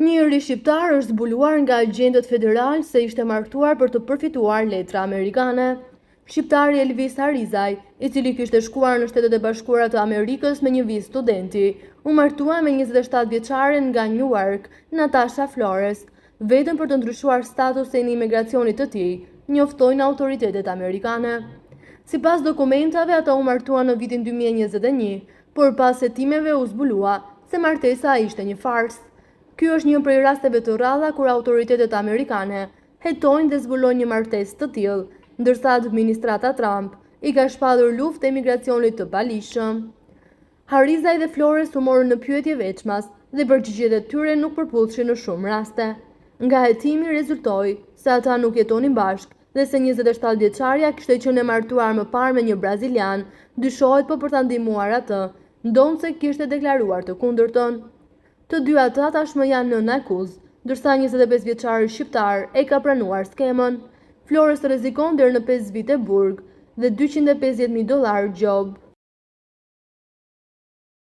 Njëri shqiptar është zbuluar nga agjentët federal se ishte martuar për të përfituar letra amerikane. Shqiptari Elvis Harizaj, i cili kishte shkuar në Shtetet e Bashkuara të Amerikës me një vizë studenti, u martua me 27 vjeçaren nga Newark, Natasha Flores, vetëm për të ndryshuar statusin e imigracionit të tij, njoftojnë autoritetet amerikane. Sipas dokumentave, ata u martuan në vitin 2021, por pas hetimeve u zbulua se martesa ishte një farsë. Ky është një prej rasteve të rralla kur autoritetet amerikane hetojnë dhe zbulojnë një martesë të tillë, ndërsa administrata Trump i ka shpallur luftë e migracionit të palishëm. Harizaj dhe Flores u morën në pyetje veçmas dhe përgjigjet e tyre nuk përputhshin në shumë raste. Nga hetimi rezultoi se ata nuk jetonin bashkë dhe se 27 vjeçarja kishte qenë e martuar më parë me një brazilian, dyshohet po për ta ndihmuar atë, ndonse kishte deklaruar të kundërtën. Të dy ata tashmë janë nën akuzë, ndërsa 25 vjeçari shqiptar e ka pranuar skemën. Flores rrezikon deri në 5 vite burg dhe $250.000 gjob.